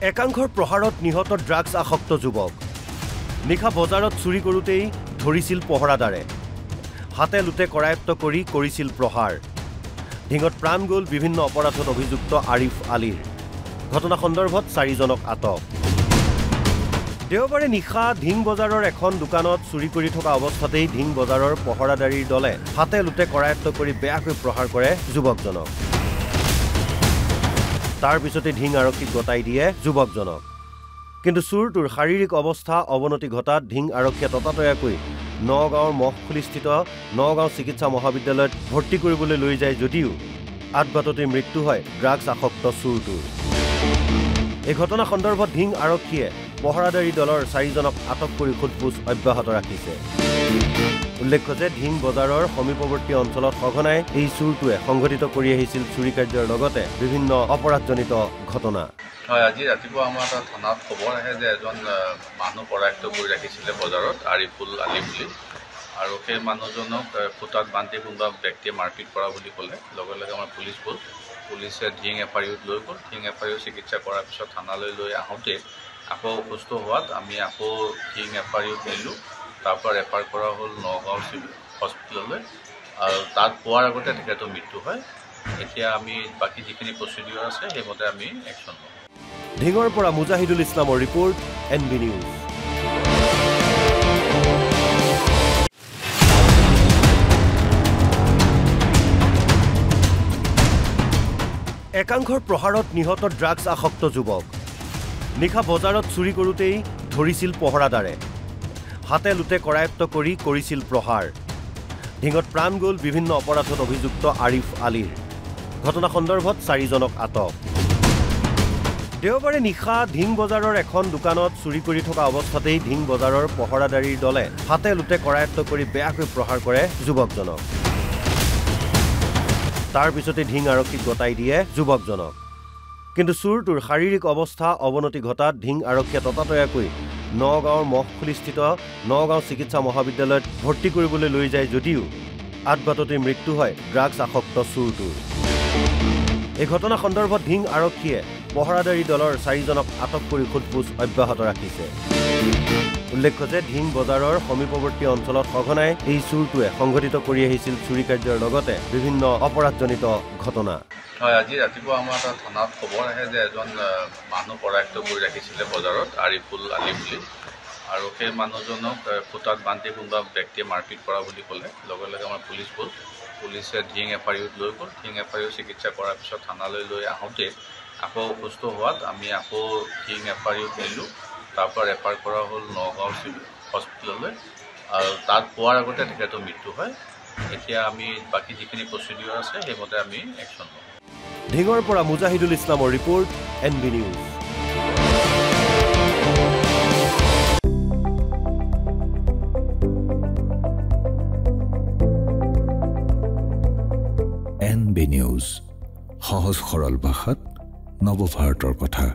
একাংশৰ প্ৰহাৰত নিহত ড্ৰাগছ আসক্ত যুৱক নিশা বজাৰত চুৰি কৰোঁতেই ধৰিছিল পহৰাদাৰে হাতে লুটে কৰায়ত্ব কৰি কৰিছিল প্ৰহাৰ ঢিঙত প্ৰাণ গ'ল বিভিন্ন অপৰাধত অভিযুক্ত আৰিফ আলীৰ ঘটনা সন্দৰ্ভত 4জনক আটক দেওবাৰে নিশা ঢিং বজাৰৰ এখন দোকানত চুৰি কৰি থকা অৱস্থাতেই ঢিং বজাৰৰ পহৰাদাৰীৰ দলে হাতে লুটে কৰায়ত্ব কৰি বেয়াকৈ প্ৰহাৰ কৰে যুৱকজনক তাৰ পিছতে ঢিং আৰক্ষীক গতাই দিয়ে যুৱকজনক কিন্তু চুৰটোৰ শাৰীৰিক অৱস্থা অৱনতি ঘটাত ঢিং আৰক্ষীয়ে ততাতৈয়াকৈ নগাঁৱৰ মহখুলিস্থিত নগাঁও চিকিৎসা মহাবিদ্যালয়ত ভৰ্তি কৰিবলৈ লৈ যায় যদিও আতবাততে মৃত্যু হয় ড্ৰাগছ আসক্ত চুৰটোৰ এই ঘটনা সন্দৰ্ভত ঢিং আৰক্ষীয়ে পহৰাদাৰী দলৰ 4জনক আটক কৰি সোধপোছ অব্যাহত ৰাখিছে উল্লেখ্য যে ঢিং বজাৰৰ সমীপৱৰ্তী অঞ্চলত সঘনাই এই চুৰটোৱে সংঘটিত কৰি আহিছিল চুৰি কাৰ্যৰ লগতে বিভিন্ন অপৰাধজনিত ঘটনা হয় আজি ৰাতিপুৱা আমাৰ থানাত খবৰ আহে যে এজন মানুহ কৰায়ত্ব কৰি ৰাখিছিলে বজাৰত আৰিফুল আলী বুলি আৰু সেই মানুহজনক ফুটাত বান্ধি কোনোবা ব্যক্তিয়ে মাৰপিট কৰা বুলি ক'লে লগে লগে আমাৰ পুলিচে ঢিং এফআইউত লৈ গ'ল ঢিং এফআইউ চিকিৎসা কৰাৰ পিছত থানালৈ লৈ আহোঁতে আকৌ অসুস্থ হোৱাত আমি আকৌ ঢিং এফআইউত নিলোঁ তাৰপৰা ৰেফাৰ কৰা হ'ল নগাঁও চিভিল হস্পিটেললৈ আৰু তাত পোৱাৰ আগতে তেখেতৰ মৃত্যু হয় এতিয়া আমি বাকী যিখিনি প্ৰচিডিউৰ আছে সেইমতে আমি একশ্যন ল'ম ঢিঙৰ পৰা মুজাহিদুল ইছলামৰ ৰিপৰ্ট NB নিউজ একাংশৰ প্ৰহাৰত নিহত ড্ৰাগছ আসক্ত যুৱক নিশা বজাৰত চুৰি কৰোঁতেই ধৰিছিল পহৰাদাৰে হাতে লুটে কৰায়ত্ব কৰি কৰিছিল প্ৰহাৰ ঢিঙত প্ৰাণ গ'ল বিভিন্ন অপৰাধত অভিযুক্ত আৰিফ আলীৰ ঘটনা সন্দৰ্ভত 4জনক আটক দেওবাৰে নিশা ঢিং বজাৰৰ এখন দোকানত চুৰি কৰি থকা অৱস্থাতেই ঢিং বজাৰৰ পহৰাদাৰীৰ দলে হাতে লুটে কৰায়ত্ব কৰি বেয়াকৈ প্ৰহাৰ কৰে যুৱকজনক তাৰ পিছতে ঢিং আৰক্ষীক গতাই দিয়ে যুৱকজনক কিন্তু চুৰটোৰ শাৰীৰিক অৱস্থা অৱনতি ঘটাত ঢিং আৰক্ষীয়ে ততাতৈয়াকৈ নগাঁৱৰ মহখুলিস্থিত নগাঁও চিকিৎসা মহাবিদ্যালয়ত ভৰ্তি কৰিবলৈ লৈ যায় যদিও আতবাততে মৃত্যু হয় ড্ৰাগছ আসক্ত চুৰটোৰ এই ঘটনা সন্দৰ্ভত ঢিং আৰক্ষীয়ে পহৰাদাৰী দলৰ 4জনক আটক কৰি সোধপোছ অব্যাহত ৰাখিছে উল্লেখ্য যে ঢিং বজাৰৰ সমীপৱৰ্তী অঞ্চলত সঘনাই এই চুৰটোৱে সংঘটিত কৰি আহিছিল চুৰি কাৰ্যৰ লগতে বিভিন্ন অপৰাধজনিত ঘটনা হয় আজি ৰাতিপুৱা আমাৰ থানাত খবৰ আহে যে এজন মানুহ কৰায়ত্ব কৰি ৰাখিছিলে বজাৰত আৰিফুল আলী বুলি আৰু সেই মানুহজনক ফুটাত বান্ধি কোনোবা ব্যক্তিয়ে মাৰপিট কৰা বুলি ক'লে লগে লগে আমাৰ পুলিচে ঢিং এফআইউত লৈ গ'ল ঢিং এফআইউ চিকিৎসা কৰাৰ পিছত থানালৈ লৈ আহোঁতে আকৌ অসুস্থ হোৱাত আমি আকৌ ঢিং এফআইউত নিলোঁ তাৰপৰা ৰেফাৰ কৰা হ'ল নগাঁও চিভিল হস্পিটেললৈ আৰু তাত পোৱাৰ আগতে তেখেতৰ মৃত্যু হয় এতিয়া আমি বাকী যিখিনি প্ৰচিডিউৰ আছে সেইমতে আমি একশ্যন ল'ম ঢিঙৰ পৰা মুজাহিদুল ইছলামৰ report NB news NB news সহজ সৰল ভাষাত নৱভাৰতৰ কথা